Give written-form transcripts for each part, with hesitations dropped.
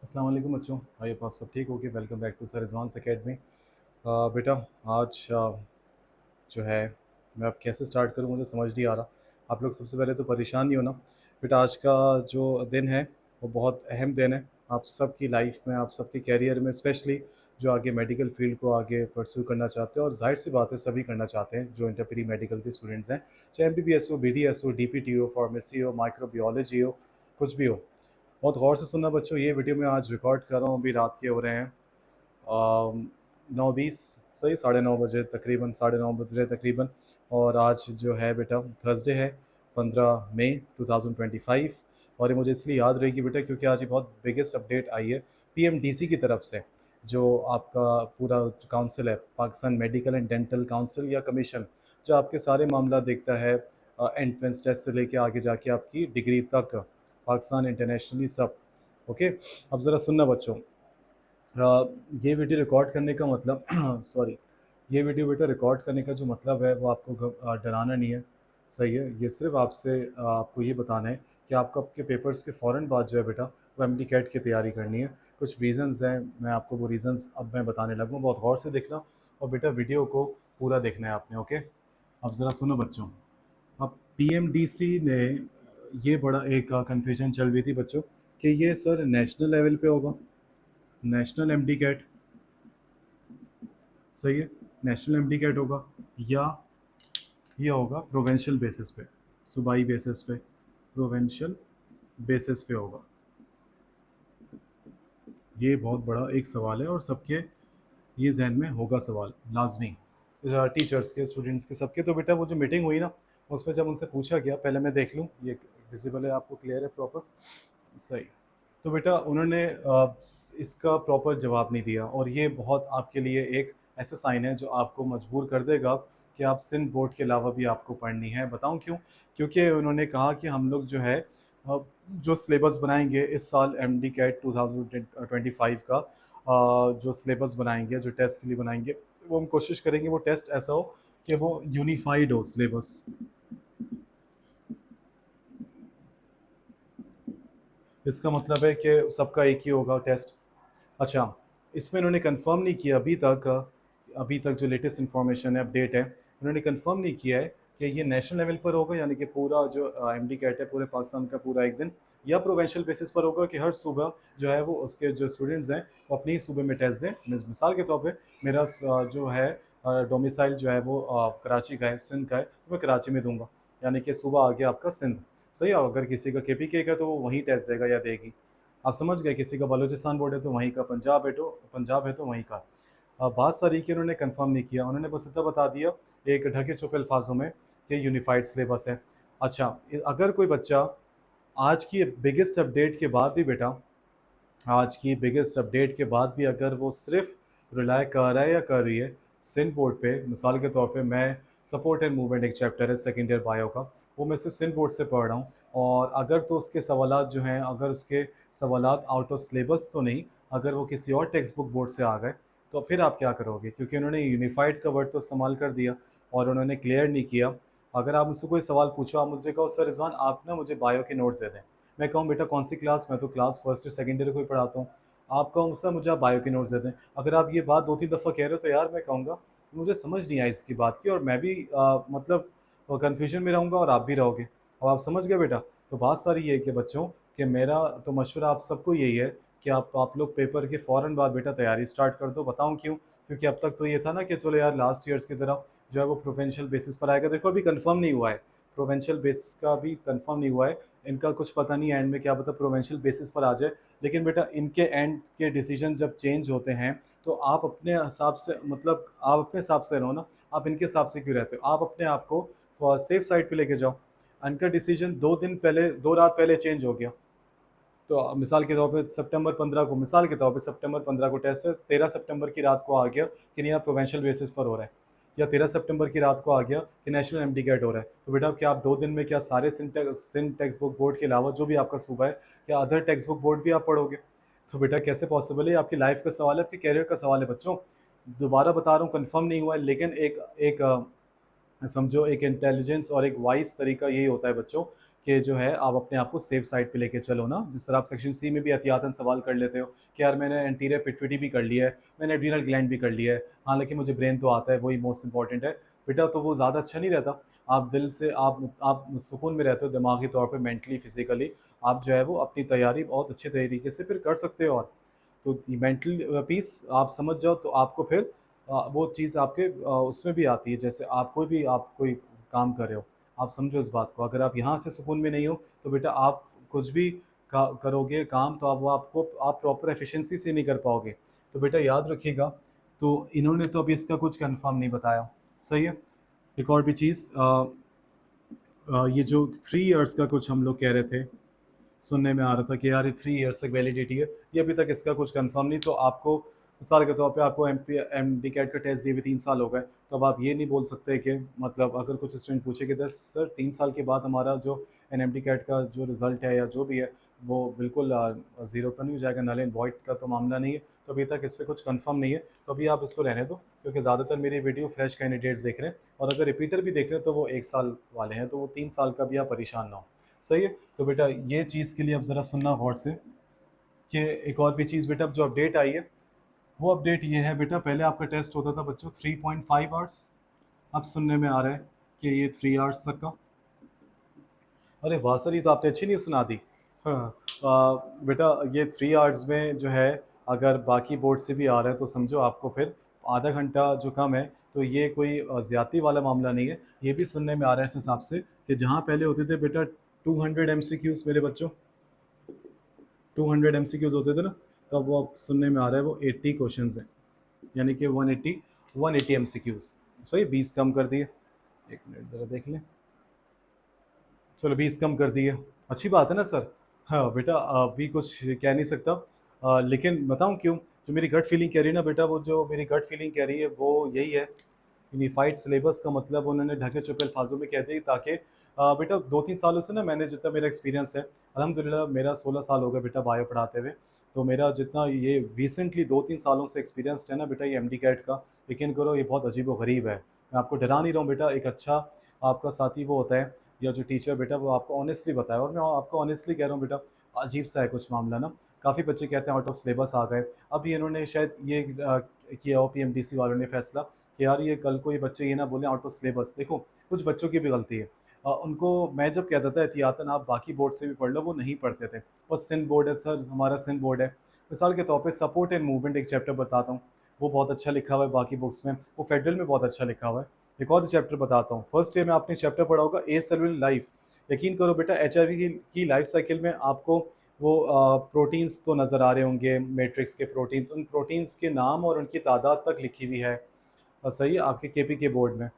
अस्सलाम वालेकुम बच्चों। आई होप आप सब ठीक होगे। Welcome back to sir Rizwan's academy. बेटा, आज जो है मैं अब कैसे स्टार्ट करूँ मुझे समझ नहीं आ रहा। आप लोग सबसे पहले तो परेशान नहीं होना। बेटा, आज का जो दिन है वो बहुत अहम दिन है आप सबकी लाइफ में, आप सबके कैरियर में, स्पेशली जो आगे मेडिकल फील्ड को आगे परस्यू करना चाहते हैं। और जाहिर सी बात है सभी करना चाहते हैं जो इंटर प्री मेडिकल के स्टूडेंट्स हैं, चाहे MBBS हो, BDS हो, DPT हो, फार्मेसी हो, माइक्रोबायोलॉजी हो, कुछ भी हो। बहुत गौर से सुनना बच्चों, ये वीडियो मैं आज रिकॉर्ड कर रहा हूँ, अभी रात के हो रहे हैं 9:20, सही 9:30 बजे तकरीबन, 9:30 बज रहे तकरीबन। और आज जो है बेटा थर्सडे है, 15 मई 2025। और ये मुझे इसलिए याद रहेगी बेटा क्योंकि आज ये बहुत बिगेस्ट अपडेट आई है PMDC की तरफ से। जो आपका पूरा काउंसिल है, Pakistan medical and dental council या कमीशन, जो आपके सारे मामला देखता है एंट्रेंस टेस्ट से लेके आगे जाके आपकी डिग्री तक, पाकिस्तान इंटरनेशनली सब। ओके, अब ज़रा सुनना बच्चों। ये वीडियो रिकॉर्ड करने का मतलब सॉरी, ये वीडियो बेटा रिकॉर्ड करने का जो मतलब है वो आपको डराना नहीं है। सही है, ये सिर्फ आपसे आपको ये बताना है कि आपको आपके पेपर्स के फ़ौरन बाद जो है बेटा वो MD कैट की तैयारी करनी है। कुछ रीज़न्स हैं, मैं आपको वो रीज़न्स अब मैं बताने लगूँ, बहुत गौर से देखना। और बेटा वीडियो को पूरा देखना है आपने। ओके, अब ज़रा सुनो बच्चों। अब PMDC ने ये बड़ा एक कन्फ्यूजन चल रही थी बच्चों कि ये सर नेशनल लेवल पे होगा, नेशनल MD कैट, सही है, नेशनल MD कैट होगा, या ये होगा प्रोविंशियल बेसिस पे, सूबाई बेसिस पे, प्रोविंशियल बेसिस पे होगा। ये बहुत बड़ा एक सवाल है और सबके ये जहन में होगा सवाल लाजमी, टीचर्स के, स्टूडेंट्स के, सबके। तो बेटा वो जो मीटिंग हुई ना, उसमें जब उनसे पूछा गया, पहले मैं देख लूँ ये विजिबल है आपको, क्लियर है प्रॉपर, सही। तो बेटा उन्होंने इसका प्रॉपर जवाब नहीं दिया, और ये बहुत आपके लिए एक ऐसा साइन है जो आपको मजबूर कर देगा कि आप सिंध बोर्ड के अलावा भी आपको पढ़नी है। बताऊं क्यों? क्योंकि उन्होंने कहा कि हम लोग जो है जो सिलेबस बनाएंगे इस साल MD कैट 2025 का, जो सिलेबस बनाएंगे, जो टेस्ट के लिए बनाएंगे, वो हम कोशिश करेंगे वो टेस्ट ऐसा हो कि वो यूनिफाइड हो सिलेबस। इसका मतलब है कि सबका एक ही होगा टेस्ट। अच्छा, इसमें इन्होंने कंफर्म नहीं किया अभी तक जो लेटेस्ट इन्फॉर्मेशन है, अपडेट है, उन्होंने कंफर्म नहीं किया है कि ये नेशनल लेवल पर होगा, यानी कि पूरा जो MD कैट है पूरे पाकिस्तान का पूरा एक दिन, या प्रोवेंशियल बेसिस पर होगा कि हर सुबह जो है वो उसके जो स्टूडेंट्स हैं वो अपने ही सूबे में टेस्ट दें। मिसाल के तौर पे मेरा जो है डोमिसाइल जो है वो कराची का है, सिंध का है, तो मैं कराची में दूंगा, यानी कि सुबह आ गया आपका सिंध। सही है, अगर किसी का KPK का तो वो वहीं टेस्ट देगा या देगी। आप समझ गए, किसी का बलूचिस्तान बोर्ड है तो वहीं का, पंजाब है तो वहीं का। बात सारी की उन्होंने कंफर्म नहीं किया, उन्होंने बस इतना बता दिया एक ढके छुपे अल्फाजों में कि यूनिफाइड सिलेबस है। अच्छा, अगर कोई बच्चा आज की बिगेस्ट अपडेट के बाद भी बेटा, आज की बिगेस्ट अपडेट के बाद भी अगर वो सिर्फ रिलाय कर रहा है या कर रही है सिंध बोर्ड पे, मिसाल के तौर पे मैं सपोर्ट एंड मूवमेंट एक चैप्टर है सेकेंड ईयर बायो का, वो मैं सिर्फ सिंध बोर्ड से पढ़ रहा हूँ, और अगर तो उसके सवालात जो हैं, अगर उसके सवालात आउट ऑफ सिलेबस तो नहीं, अगर वो किसी और टेक्स्ट बुक बोर्ड से आ गए, तो फिर आप क्या करोगे? क्योंकि उन्होंने यूनिफाइड का वर्ड तो इस्तेमाल कर दिया और उन्होंने क्लियर नहीं किया। अगर आप मुझसे कोई सवाल पूछो, आप मुझे कहो सर रिजवान आप ना मुझे बायो के नोट्स दे दें, मैं कहूँ बेटा कौन सी क्लास, मैं तो क्लास फर्स्ट या सेकेंड ईयर को ही पढ़ाता हूँ, आप कहो सर मुझे आप बायो के नोट्स दे दें, अगर आप ये बात 2-3 दफ़ा कह रहे हो तो यार मैं कहूँगा मुझे समझ नहीं आई इसकी बात की, और मैं भी मतलब कन्फ्यूजन में रहूँगा और आप भी रहोगे। अब आप समझ गए बेटा? तो बात सारी ये है कि बच्चों, कि मेरा तो मशवरा आप सबको यही है कि आप लोग पेपर के फ़ौरन बाद बेटा तैयारी स्टार्ट कर दो। बताऊँ क्यों? क्योंकि अब तक तो ये था ना कि चलो यार लास्ट ईयर्स की तरह जो है वो प्रोविंशियल बेसिस पर आएगा। देखो अभी कंफर्म नहीं हुआ है, प्रोविंशियल बेसिस का भी कंफर्म नहीं हुआ है, इनका कुछ पता नहीं एंड में क्या पता प्रोविंशियल बेसिस पर आ जाए। लेकिन बेटा इनके एंड के डिसीजन जब चेंज होते हैं तो आप अपने हिसाब से, मतलब आप अपने हिसाब से रहो ना, आप इनके हिसाब से क्यों रहते हो? आप अपने आप को सेफ साइड पे लेके जाओ। इनका डिसीजन 2 दिन पहले, 2 रात पहले चेंज हो गया। तो मिसाल के तौर पे सितंबर 15 को, मिसाल के तौर पे सितंबर 15 को टेस्ट है, 13 सितंबर की रात को आ गया कि नहीं आप प्रोवेंशियल बेसिस पर हो रहा है, या 13 सितंबर की रात को आ गया कि नेशनल MD कैट हो रहा है। तो बेटा क्या आप 2 दिन में क्या सारे सिंध टेक्स्ट बुक बोर्ड के अलावा जो भी आपका सूबा है, क्या अदर टेक्स्ट बुक बोर्ड भी आप पढ़ोगे? तो बेटा कैसे पॉसिबल है? ये आपकी लाइफ का सवाल है, आपके कैरियर का सवाल है बच्चों। दोबारा बता रहा हूँ, कंफर्म नहीं हुआ है, लेकिन एक एक समझो एक इंटेलिजेंस और एक वाइज तरीका यही होता है बच्चों कि जो है आप अपने आप को सेफ साइड पे लेके चलो ना। जिस तरह आप सेक्शन सी में भी एहतियातन सवाल कर लेते हो कि यार मैंने एंटीरियर पिट्यूटरी भी कर लिया है, मैंने एड्रीनल ग्लैंड भी कर लिया है, हालांकि मुझे ब्रेन तो आता है, वही मोस्ट इंपॉर्टेंट है बेटा, तो वो ज़्यादा अच्छा नहीं रहता। आप दिल से आप सुकून में रहते हो दिमागी तौर पर, मेंटली फिजिकली आप जो है वो अपनी तैयारी बहुत अच्छे तरीके से फिर कर सकते हो। और तो मेंटल पीस आप समझ जाओ तो आपको फिर वो चीज़ आपके उसमें भी आती है। जैसे आप कोई काम कर रहे हो, आप समझो इस बात को, अगर आप यहाँ से सुकून में नहीं हो तो बेटा आप कुछ भी करोगे काम तो आप प्रॉपर एफिशिएंसी से नहीं कर पाओगे। तो बेटा याद रखिएगा। तो इन्होंने तो अभी इसका कुछ कंफर्म नहीं बताया, सही है। एक और भी चीज़, ये जो 3 इयर्स का कुछ हम लोग कह रहे थे, सुनने में आ रहा था कि यार ये 3 इयर्स तक वैलिडिटी है, ये अभी तक इसका कुछ कंफर्म नहीं। तो आपको मिसाल के तौर पे आपको एम डी कैट का टेस्ट दिए हुए 3 साल हो गए, तो अब आप ये नहीं बोल सकते कि मतलब अगर कुछ स्टूडेंट पूछे कि दस सर 3 साल के बाद हमारा जो एन एम डी कैट का जो रिज़ल्ट है या जो भी है वो बिल्कुल ज़ीरो तो नहीं हो जाएगा, नल एंड वॉइड का तो मामला नहीं है। तो अभी तक इस पर कुछ कंफर्म नहीं है, तो अभी आप इसको रहने दो, क्योंकि ज़्यादातर मेरी वीडियो फ्रेश कैंडिडेट्स देख रहे हैं, और अगर रिपीटर भी देख रहे हैं तो वो 1 साल वाले हैं, तो वो 3 साल का भी आप परेशान ना हो, सही है। तो बेटा ये चीज़ के लिए अब ज़रा सुनना गौर से कि एक और भी चीज़ बेटा, अब जो अपडेट आई है वो अपडेट ये है बेटा, पहले आपका टेस्ट होता था बच्चों 3.5 आवर्स, अब सुनने में आ रहा है कि ये 3 आवर्स तक का। अरे वाह सर, ये तो आपने अच्छी न्यूज़ सुना दी। हाँ, बेटा ये 3 आवर्स में जो है, अगर बाकी बोर्ड से भी आ रहा है तो समझो आपको फिर आधा घंटा जो कम है, तो ये कोई ज़्यादती वाला मामला नहीं है। ये भी सुनने में आ रहा है इस हिसाब से कि जहाँ पहले होते थे बेटा 200 MCQs मेरे बच्चों, 200 MCQs होते थे ना, तो अब वो अब सुनने में आ रहा है वो 80 क्वेश्चंस हैं, यानी कि 180 MCQs। सही, 20 कम कर दिए। एक मिनट ज़रा देख लें, चलो 20 कम कर दिए, अच्छी बात है ना सर। हाँ बेटा अभी कुछ कह नहीं सकता, लेकिन बताऊँ क्यों, जो मेरी गट फीलिंग कह रही है ना बेटा, वो जो मेरी गट फीलिंग कह रही है वो यही है। यूनिफाइड सिलेबस का मतलब उन्होंने ढके छुपे अल्फाजों में कह दी, ताकि बेटा 2-3 सालों से ना मैंने जितना मेरा एक्सपीरियंस है, अल्हम्दुलिल्लाह मेरा 16 साल हो गए बेटा बायो पढ़ाते हुए, तो मेरा जितना ये रिसेंटली 2-3 सालों से एक्सपीरियंस है ना बेटा, ये एम डी कैट का, यकीन करो ये बहुत अजीब व गरीब है। मैं आपको डरा नहीं रहा हूँ बेटा, एक अच्छा आपका साथी वो होता है या जो टीचर बेटा वो आपको ऑनेस्टली बताए, और मैं आपको ऑनेस्टली कह रहा हूँ बेटा, अजीब सा है कुछ मामला ना। काफ़ी बच्चे कहते हैं आउट ऑफ सिलेबस आ गए। अभी इन्होंने शायद ये किया हो पी एम डी सी वालों ने फैसला कि यार ये कल को ये बच्चे ये ना बोलें आउट ऑफ सिलेबस। देखो कुछ बच्चों की भी गलती है, उनको मैं जब कहता था एहतियातन आप बाकी बोर्ड से भी पढ़ लो, वो नहीं पढ़ते थे। और सिंध बोर्ड है सर, हमारा सिंध बोर्ड है, मिसाल के तौर पे सपोर्ट एंड मूवमेंट एक चैप्टर बताता हूँ, वो बहुत अच्छा लिखा हुआ है बाकी बुक्स में, वो फेडरल में बहुत अच्छा लिखा हुआ है। एक और चैप्टर बताता हूँ, फर्स्ट ईयर में आपने चैप्टर पढ़ा होगा ए सेलुलर लाइफ। यकीन करो बेटा एच आई वी की लाइफ साइकिल में आपको वो प्रोटीन्स तो नज़र आ रहे होंगे, मैट्रिक्स के प्रोटीन्स, उन प्रोटीन्स के नाम और उनकी तादाद तक लिखी हुई है। सही है, आपके के पी के बोर्ड में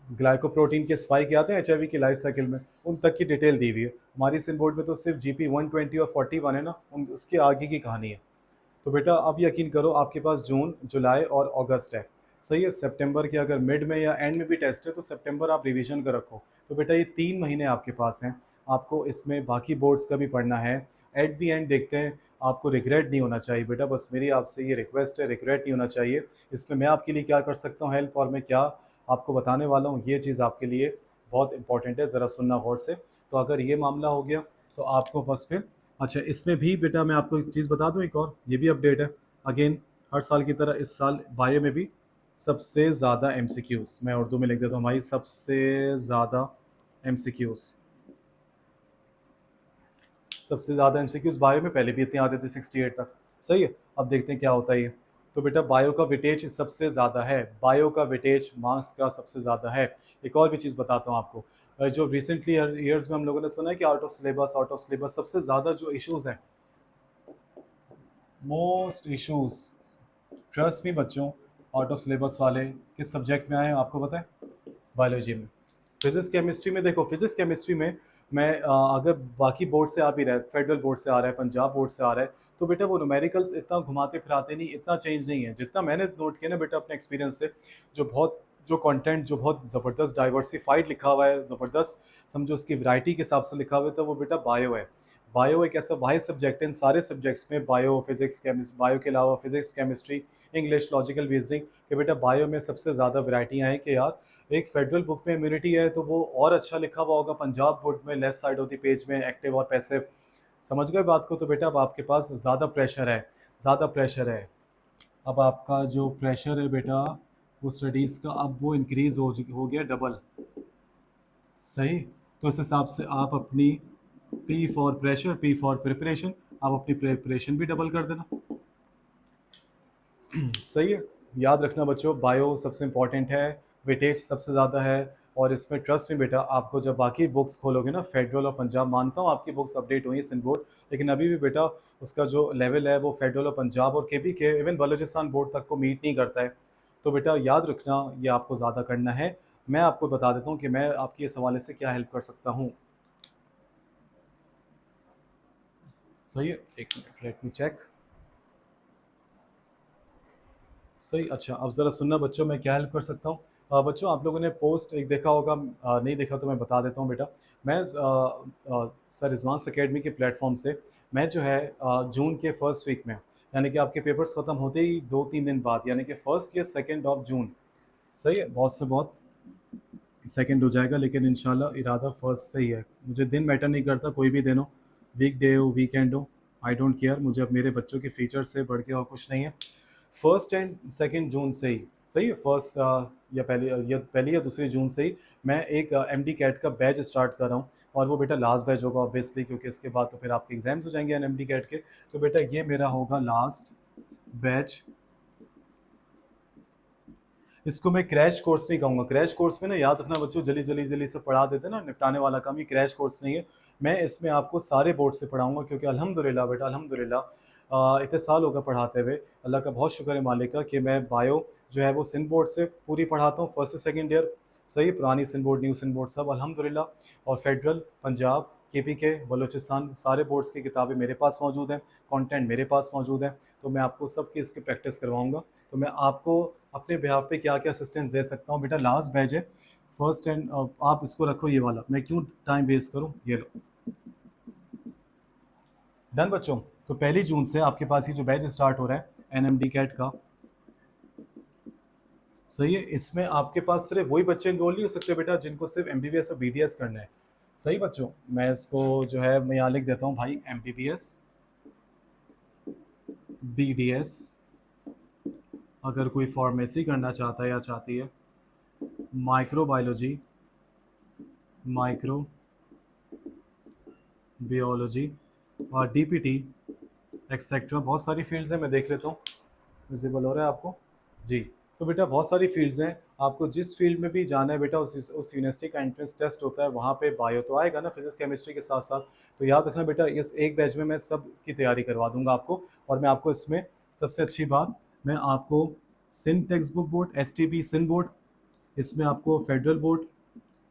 ग्लाइकोप्रोटीन के स्पाइक आते हैं एच की लाइफ साइकिल में, उन तक की डिटेल दी हुई है। हमारी सिंध बोर्ड में तो सिर्फ GP 120 और 41 है ना, उन उसके आगे की कहानी है। तो बेटा अब यकीन करो आपके पास जून, जुलाई और अगस्त है, सही है। सितंबर के अगर मिड में या एंड में भी टेस्ट है तो सितंबर आप रिवीजन का रखो। तो बेटा ये 3 महीने आपके पास हैं, आपको इसमें बाकी बोर्ड्स का भी पढ़ना है। एट दी एंड देखते हैं, आपको रिग्रेट नहीं होना चाहिए बेटा, बस मेरी आपसे ये रिक्वेस्ट है, रिग्रेट नहीं होना चाहिए। इसमें मैं आपके लिए क्या कर सकता हूँ हेल्प, और मैं क्या आपको बताने वाला हूँ, ये चीज़ आपके लिए बहुत इंपॉर्टेंट है, ज़रा सुनना गौर से। तो अगर ये मामला हो गया तो आपको बस फिर, अच्छा इसमें भी बेटा मैं आपको एक चीज़ बता दूं, एक और ये भी अपडेट है। अगेन हर साल की तरह इस साल बायो में भी सबसे ज़्यादा MCQs, मैं उर्दू में लिख देता हूँ भाई, सबसे ज़्यादा MCQs, सबसे ज़्यादा MCQs बायो में, पहले भी इतने आते थे 68 तक, सही है। अब देखते हैं क्या होता है ये। तो बेटा बायो का वेटेज सबसे ज़्यादा है, बायो का वेटेज मार्क्स का सबसे ज़्यादा है। एक और भी चीज़ बताता हूँ आपको, जो रिसेंटली ईयर्स में हम लोगों ने सुना है कि आउट ऑफ सिलेबस सबसे ज़्यादा जो इश्यूज़ हैं, मोस्ट इश्यूज, ट्रस्ट मी बच्चों, आउट ऑफ सिलेबस वाले किस सब्जेक्ट में आए हैं आपको पता है? बायोलॉजी में। फिजिक्स केमिस्ट्री में देखो, फिजिक्स केमिस्ट्री में मैं अगर बाकी बोर्ड से आ भी रहा है, फेडरल बोर्ड से आ रहा है, पंजाब बोर्ड से आ रहा है, तो बेटा वो न्यूमेरिकल्स इतना घुमाते फिराते नहीं, इतना चेंज नहीं है जितना मैंने नोट किया ना बेटा अपने एक्सपीरियंस से। जो बहुत जो कंटेंट जो बहुत ज़बरदस्त डाइवर्सिफाइड लिखा हुआ है, ज़बरदस्त समझो उसकी वैरायटी के हिसाब से लिखा हुआ है, तो वो बेटा बायो है। बायो एक ऐसा वाहिद सब्जेक्ट है इन सारे सब्जेक्ट्स में, बायो, फिजिक्स, केमिस्ट्री, बायो के अलावा physics, chemistry, English, logical reasoning, कि बेटा बायो में सबसे ज़्यादा वैरायटियाँ हैं कि यार एक फेडरल बुक में इम्यूनिटी है तो वो और अच्छा लिखा हुआ होगा, पंजाब बुक में left side of the page में एक्टिव और पैसिव। समझ गए बात को? तो बेटा अब आपके पास ज़्यादा प्रेशर है, ज़्यादा प्रेशर है। अब आपका जो प्रेशर है बेटा वो स्टडीज़ का अब वो इंक्रीज़ हो गया डबल। सही। तो इस हिसाब से आप अपनी P for pressure, P for preparation, आप अपनी प्रिपरेशन भी डबल कर देना। सही है। याद रखना बच्चों, बायो सबसे इम्पॉर्टेंट है, वेटेज सबसे ज़्यादा है, और इसमें ट्रस्ट में बेटा आपको जब बाकी बुक्स खोलोगे ना, फेडरल और पंजाब, मानता हूँ आपकी बुक्स अपडेट हुई है सिंध बोर्ड, लेकिन अभी भी बेटा उसका जो लेवल है वो फेडरल और पंजाब और केपी के इवन बलूचिस्तान बोर्ड तक को मीट नहीं करता है। तो बेटा याद रखना ये आपको ज़्यादा करना है। मैं आपको बता देता हूँ कि मैं आपकी इस हवाले से क्या हेल्प कर सकता हूँ। सही है, एक मिनट, लेट मी चेक। सही। अच्छा, अब ज़रा सुनना बच्चों, मैं क्या हेल्प कर सकता हूँ। बच्चों आप लोगों ने पोस्ट एक देखा होगा, नहीं देखा तो मैं बता देता हूँ बेटा। मैं सर रिजवांस एकेडमी के प्लेटफॉर्म से मैं जो है जून के फर्स्ट वीक में, यानी कि आपके पेपर्स ख़त्म होते ही 2-3 दिन बाद, यानी कि फर्स्ट या सेकेंड ऑफ जून, सही है, बहुत से बहुत सेकंड हो जाएगा, लेकिन इंशाल्लाह इरादा फर्स्ट से ही है। मुझे दिन मैटर नहीं करता, कोई भी दिन हो, वीक डे हो, वीकेंड हो, आई डोंट केयर। मुझे अब मेरे बच्चों के फीचर से बढ़ के और कुछ नहीं है। फर्स्ट एंड सेकंड जून से ही, सही है, फर्स्ट या पहली या दूसरी जून से ही मैं एक एम डी कैट का बैच स्टार्ट कर रहा हूँ, और वो बेटा लास्ट बैच होगा ऑब्वियसली, क्योंकि इसके बाद तो फिर आपके एग्जाम्स हो जाएंगे एम डी कैट के। तो बेटा ये मेरा होगा लास्ट बैच। इसको मैं क्रैश कोर्स नहीं कहूँगा। क्रैश कोर्स में ना, याद रखना बच्चों, जल्दी जल्दी जल्दी से पढ़ा देते हैं ना, निपटाने वाला काम, ये क्रैश कोर्स नहीं है। मैं इसमें आपको सारे बोर्ड से पढ़ाऊँगा, क्योंकि अल्हम्दुलिल्लाह बेटा, अल्हम्दुलिल्लाह इतने साल होगा पढ़ाते हुए, अल्लाह का बहुत शुक्र है मालिक का, कि मैं बायो जो है वो सिंध बोर्ड से पूरी पढ़ाता हूँ, फर्स्ट से सेकंड ईयर। सही, पुरानी Sindh board, new Sindh board, सब अल्हम्दुलिल्लाह। और फेडरल, पंजाब, के बलूचिस्तान, सारे बोर्ड्स की किताबें मेरे पास मौजूद हैं, कंटेंट मेरे पास मौजूद है। तो मैं आपको सब की इसकी प्रैक्टिस करवाऊँगा। तो मैं आपको अपने बिहाफ पे क्या क्या असिस्टेंस दे सकता हूँ बेटा। लास्ट बैच है, फर्स्ट एंड आप इसको रखो ये वाला, मैं क्यों टाइम वेस्ट करूँ, ये लो। डन बच्चों। तो 1 जून से आपके पास ये जो बैच स्टार्ट हो रहा है एन एम डी कैट का, सही है, इसमें आपके पास सिर्फ वही बच्चे इनरोल नहीं हो सकते बेटा जिनको सिर्फ एम बी बी एस और बी डी एस करना है। सही बच्चों, मैं इसको जो है मैं यहाँ लिख देता हूँ भाई, M B B S, B D S, अगर कोई फार्मेसी करना चाहता है या चाहती है, माइक्रोबायोलॉजी, माइक्रो बियोलॉजी, और डीपीटी, एक्सेट्रा, बहुत सारी फील्ड्स हैं, मैं देख लेता हूँ विजिबल हो रहा है आपको। जी। तो बेटा बहुत सारी फील्ड्स हैं, आपको जिस फील्ड में भी जाना है बेटा, उस यूनिवर्सिटी का एंट्रेंस टेस्ट होता है, वहाँ पे बायो तो आएगा ना, फिजिक्स केमिस्ट्री के साथ साथ। तो याद रखना बेटा, इस एक बैच में मैं सब की तैयारी करवा दूंगा आपको। और मैं आपको इसमें सबसे अच्छी बात, मैं आपको Sindh text book board, S T B Sindh board, इसमें आपको फेडरल बोर्ड,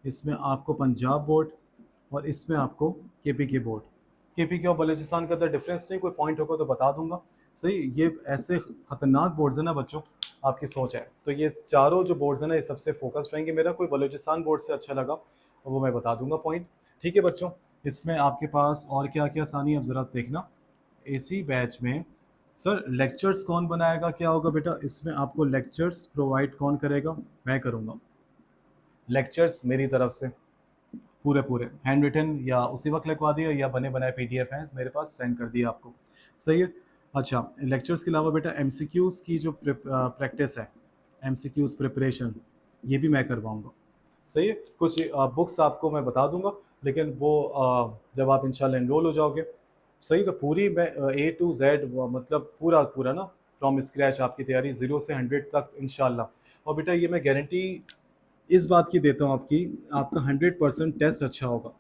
इसमें आपको पंजाब बोर्ड, और इसमें आपको केपी के बोर्ड। केपी के और बलूचिस्तान का तो डिफरेंस नहीं, कोई पॉइंट होगा तो बता दूंगा। सही, ये ऐसे खतरनाक बोर्ड्स हैं ना बच्चों, आपकी सोच है। तो ये चारों जो बोर्ड्स हैं ना, ये सबसे फोकस्ड रहेंगे। मेरा कोई बलूचिस्तान बोर्ड से अच्छा लगा और वो मैं बता दूंगा पॉइंट। ठीक है बच्चों, इसमें आपके पास और क्या क्या आसानी है अब ज़रा देखना। इसी बैच में सर लेक्चर्स कौन बनाएगा, क्या होगा बेटा, इसमें आपको लेक्चर्स प्रोवाइड कौन करेगा, मैं करूँगा। लेक्चर्स मेरी तरफ से पूरे पूरे हैंड रिटन या उसी वक्त लिखवा दिया, या बने बनाए पीडीएफ हैं मेरे पास, सेंड कर दिया आपको। सही है। अच्छा, लेक्चर्स के अलावा बेटा एमसीक्यूज़ की जो प्रैक्टिस है, एमसीक्यूज़ प्रिपरेशन, ये भी मैं करवाऊँगा। सही है। कुछ बुक्स आपको मैं बता दूंगा, लेकिन वो जब आप इंशाल्लाह एनरोल हो जाओगे, सही, तो पूरी मैं ए टू जेड, मतलब पूरा पूरा ना, फ्रॉम स्क्रैच आपकी तैयारी 0 से 100 तक इंशाल्लाह। और बेटा ये मैं गारंटी इस बात की देता हूँ आपकी, आपका 100% टेस्ट अच्छा होगा,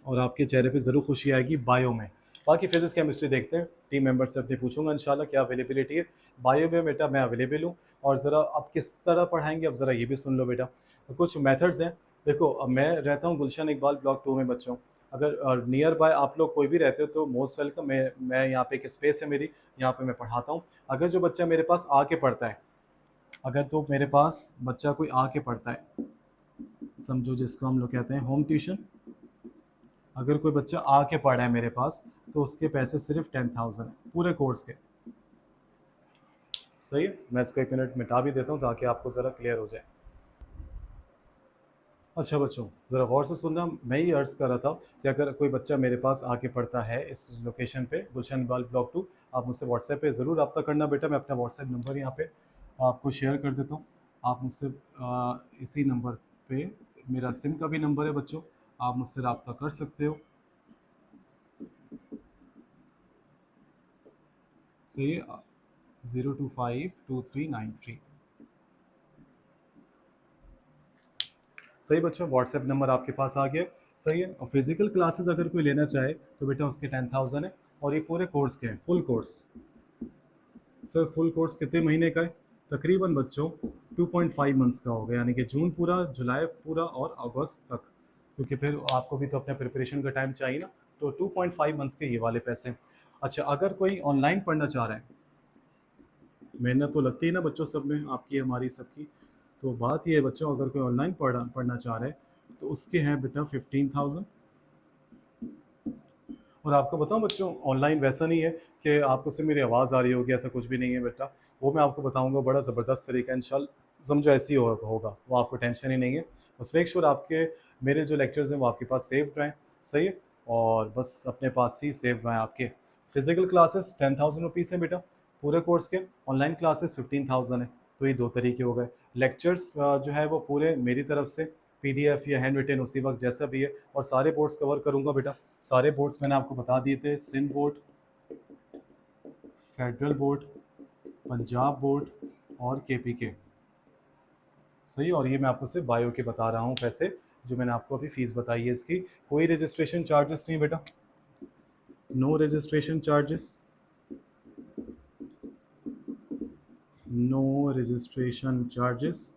और आपके चेहरे पे ज़रूर खुशी आएगी बायो में। बाकी फिजिक्स केमिस्ट्री देखते हैं, टीम मेंबर से अपने पूछूंगा इंशाल्लाह क्या अवेलेबिलिटी है। बायो में बेटा मैं अवेलेबल हूँ। और ज़रा अब किस तरह पढ़ाएंगे, अब ज़रा ये भी सुन लो बेटा। कुछ मेथड्स हैं। देखो, अब मैं रहता हूँ गुलशन इकबाल ब्लॉक 2 में बच्चों, अगर नियर बाय आप लोग कोई भी रहते हो तो मोस्ट वेलकम। मैं यहाँ पे एक स्पेस है मेरी, यहाँ पे मैं पढ़ाता हूँ। अगर जो बच्चा मेरे पास आके पढ़ता है, अगर तो मेरे पास बच्चा कोई आके पढ़ता है, समझो जिसको हम लोग कहते हैं होम ट्यूशन, अगर कोई बच्चा आके पढ़ा है मेरे पास तो उसके पैसे सिर्फ 10,000 है पूरे कोर्स के। सही है, मैं इसको एक मिनट मिटा भी देता हूँ ताकि आपको ज़रा क्लियर हो जाए। अच्छा बच्चों, ज़रा गौर से सुनना, मैं ये अर्ज़ कर रहा था कि अगर कोई बच्चा मेरे पास आके पढ़ता है इस लोकेशन पे गुलशन इकबाल ब्लॉक 2, आप मुझसे व्हाट्सएप पे ज़रूर रब्ता करना बेटा। मैं अपना व्हाट्सएप नंबर यहाँ पे आपको शेयर कर देता हूँ। आप मुझसे इसी नंबर पे, मेरा सिम का भी नंबर है बच्चों, आप मुझसे रब्ता कर सकते हो। सही है, 025239 3। सही बच्चों, व्हाट्सएप नंबर आपके पास आ गया। सही है, और फिजिकल क्लासेस अगर कोई लेना चाहे तो बेटा उसके 10,000 है, और ये पूरे कोर्स के हैं, full course. Sir full course कितने महीने का है? तकरीबन बच्चों 2.5 मंथ्स का होगा, यानी कि जून पूरा, जुलाई पूरा और अगस्त तक, क्योंकि फिर आपको भी तो अपने प्रिपरेशन का टाइम चाहिए ना। तो 2.5 मंथ्स के ये वाले पैसे। अच्छा, अगर कोई ऑनलाइन पढ़ना चाह रहा है, मेहनत तो लगती है ना बच्चों सब में, आपकी हमारी सबकी। तो बात ये है बच्चों, अगर कोई ऑनलाइन पढ़ना चाह रहा है तो उसके हैं बेटा 15,000। और आपको बताऊं बच्चों, ऑनलाइन वैसा नहीं है कि आपको सिर्फ मेरी आवाज़ आ रही होगी, ऐसा कुछ भी नहीं है बेटा। वो मैं आपको बताऊंगा, बड़ा ज़बरदस्त तरीका इंशाल्लाह, समझो ऐसे ही होगा, वो आपको टेंशन ही नहीं है। बस मेक श्योर आपके मेरे जो लेक्चर्स हैं वो आपके पास सेव रहें। सही है, और बस अपने पास ही सेव रहें आपके। फिजिकल क्लासेस 10,000 रुपीज़ हैं बेटा पूरे कोर्स के, ऑनलाइन क्लासेस 15,000 है। तो ये दो तरीके हो गए। लेक्चर्स जो है वो पूरे मेरी तरफ से, पीडीएफ या हैंड रिटेन उसी वक्त जैसा भी है, और सारे बोर्ड्स कवर करूंगा बेटा। सारे बोर्ड्स मैंने आपको बता दिए थे, Sindh board, federal board, Punjab board और केपीके। सही, और ये मैं आपको सिर्फ बायो के बता रहा हूँ पैसे, जो मैंने आपको अभी फीस बताई है इसकी। कोई रजिस्ट्रेशन चार्जेस नहीं बेटा, no registration charges, no registration charges.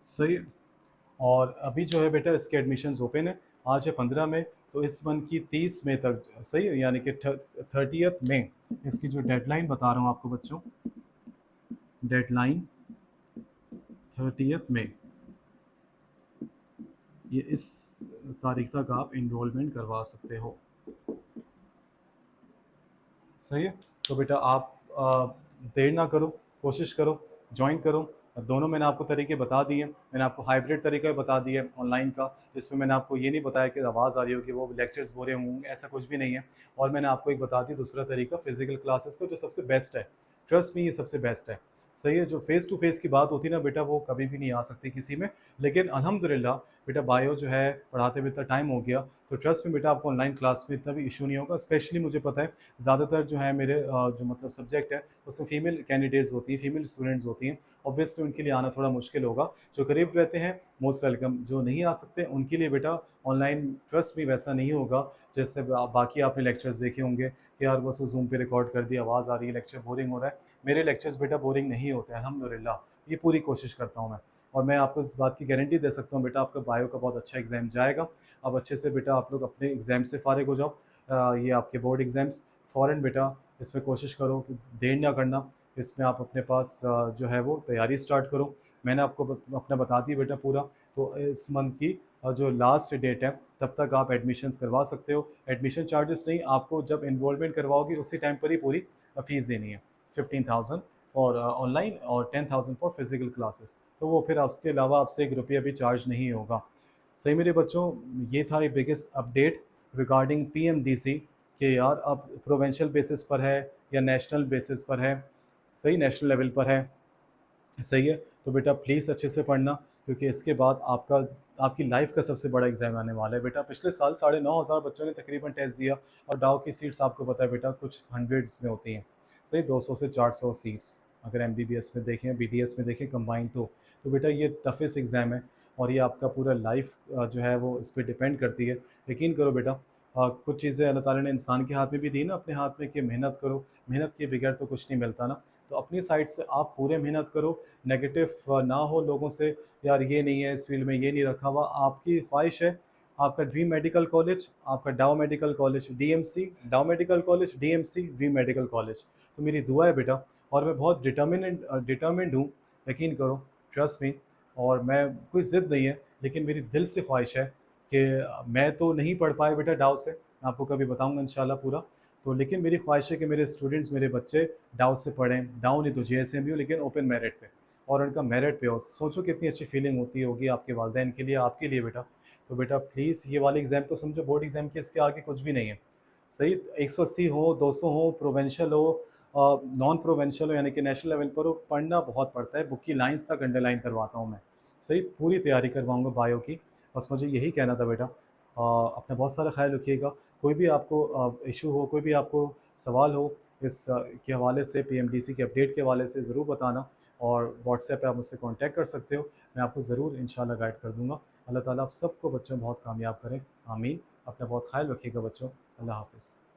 सही, और अभी जो है बेटा इसके एडमिशन्स ओपन है। आज है 15 मई, तो इस मंथ की 30 मई तक, सही है, यानी कि 30 मई इसकी जो डेडलाइन बता रहा हूँ आपको बच्चों, डेडलाइन 30 मई, ये इस तारीख तक आप इनरोलमेंट करवा सकते हो। सही है, तो बेटा आप देर ना करो, कोशिश करो, ज्वाइन करो। दोनों मैंने आपको तरीके बता दिए। मैंने आपको हाइब्रिड तरीका बता दिया ऑनलाइन का, जिसमें मैंने आपको ये नहीं बताया कि आवाज़ आ रही होगी, वो लेक्चर्स बोरे होंगे, ऐसा कुछ भी नहीं है। और मैंने आपको एक बता दी दूसरा तरीका फिजिकल क्लासेस का, जो सबसे बेस्ट है। ट्रस्ट में, ये सबसे बेस्ट है। सही है, जो फेस टू फेस की बात होती है ना बेटा, वो कभी भी नहीं आ सकती किसी में। लेकिन अल्हम्दुलिल्लाह बेटा, बायो जो है पढ़ाते हुए इतना टाइम हो गया, तो ट्रस्ट में बेटा आपको ऑनलाइन क्लास में इतना भी इशू नहीं होगा। स्पेशली मुझे पता है ज़्यादातर जो है मेरे जो मतलब सब्जेक्ट है उसमें फ़ीमेल कैंडिडेट्स होती हैं, फ़ीमेल स्टूडेंट्स होती हैं। ऑब्वियसली उनके लिए आना थोड़ा मुश्किल होगा। जो करीब रहते हैं मोस्ट वेलकम, जो नहीं आ सकते उनके लिए बेटा ऑनलाइन ट्रस्ट भी वैसा नहीं होगा जैसे बाकी आपने लेक्चर्स देखे होंगे कि यार बस वो जूम पे रिकॉर्ड कर दिया, आवाज़ आ रही है, लेक्चर बोरिंग हो रहा है। मेरे लेक्चर्स बेटा बोरिंग नहीं होते, अल्हम्दुलिल्लाह। ये पूरी कोशिश करता हूँ मैं, और मैं आपको इस बात की गारंटी दे सकता हूँ बेटा, आपका बायो का बहुत अच्छा एग्ज़ाम जाएगा। अब अच्छे से बेटा आप लोग अपने एग्ज़ाम से फारिग हो जाओ। ये आपके बोर्ड एग्ज़ाम्स, फ़ौरन बेटा इसमें कोशिश करो कि देर ना करना। इसमें आप अपने पास जो है वो तैयारी स्टार्ट करो। मैंने आपको अपना बता दी बेटा पूरा। तो इस मंथ की जो लास्ट डेट है तब तक आप एडमिशन्स करवा सकते हो। एडमिशन चार्जेस नहीं, आपको जब इनरोलमेंट करवाओगे उसी टाइम पर ही पूरी फ़ीस देनी है। 15,000 फॉर ऑनलाइन और 10,000 फॉर फिजिकल क्लासेस। तो वो फिर उसके अलावा आपसे 1 रुपया भी चार्ज नहीं होगा। सही मेरे बच्चों, ये था एक बिगेस्ट अपडेट रिगार्डिंग पीएमडीसी, कि यार अब प्रोविंशियल बेसिस पर है या नेशनल बेसिस पर है। सही, नेशनल लेवल पर है। सही है, तो बेटा प्लीज़ अच्छे से पढ़ना, क्योंकि इसके बाद आपकी लाइफ का सबसे बड़ा एग्जाम आने वाला है बेटा। पिछले साल 9,500 बच्चों ने तकरीबन टेस्ट दिया, और डाउ की सीट्स आपको पता है बेटा कुछ हंड्रेड्स में होती हैं। सही, 200 से 400 सीट्स अगर एमबीबीएस में देखें, बीडीएस में देखें कंबाइंड, तो बेटा ये टफेस्ट एग्ज़ाम है, और ये आपका पूरा लाइफ जो है वो इस पर डिपेंड करती है। यकीन करो बेटा, कुछ चीज़ें अल्लाह ताला ने इंसान के हाथ में भी दी ना, अपने हाथ में, कि मेहनत करो, मेहनत के बगैर तो कुछ नहीं मिलता ना। तो अपनी साइड से आप पूरे मेहनत करो, नेगेटिव ना हो लोगों से, यार ये नहीं है इस फील्ड में, ये नहीं रखा हुआ। आपकी ख्वाहिश है, आपका ड्रीम मेडिकल कॉलेज, आपका डाउ मेडिकल कॉलेज, डीएमसी, डाउ medical college, DMC, dream medical college. तो मेरी दुआ है बेटा, और मैं बहुत डिटर्मिनेंट हूँ यकीन करो, ट्रस्ट मी। और मैं, कोई ज़िद नहीं है, लेकिन मेरी दिल से ख्वाहिश है कि मैं तो नहीं पढ़ पाया बेटा डाउ से, मैं आपको कभी बताऊँगा इंशाल्लाह पूरा। तो लेकिन मेरी ख्वाहिश है कि मेरे स्टूडेंट्स, मेरे बच्चे डाउ से पढ़ें, डाउ नहीं तो जेएसएम भी हो, लेकिन ओपन मेरिट पे, और उनका मेरिट पे हो। सोचो कितनी अच्छी फीलिंग होती होगी आपके वालिदैन के लिए, आपके लिए बेटा। तो बेटा प्लीज़ ये वाले एग्ज़ाम तो समझो बोर्ड एग्ज़ाम के, इसके आगे कुछ भी नहीं है। सही, 180 हो, 200 हो, प्रोविंशियल हो, नॉन प्रोविंशियल हो, यानी कि नेशनल लेवल पर हो, पढ़ना बहुत पड़ता है। बुक की लाइन्स तक अंडरलाइन करवाता हूँ मैं। सही, पूरी तैयारी करवाऊँगा बायो की। बस मुझे यही कहना था बेटा। अपना बहुत सारा ख़्याल रखिएगा। कोई भी आपको इश्यू हो, कोई भी आपको सवाल हो इस के हवाले से, पीएमडीसी के अपडेट के हवाले से, ज़रूर बताना। और व्हाट्सएप पे आप मुझसे कॉन्टैक्ट कर सकते हो। मैं आपको ज़रूर इंशाल्लाह गाइड कर दूँगा। अल्लाह ताला आप सबको बच्चों बहुत कामयाब करें। आमीन। अपना बहुत ख़्याल रखिएगा बच्चों। अल्लाह हाफ़िज़।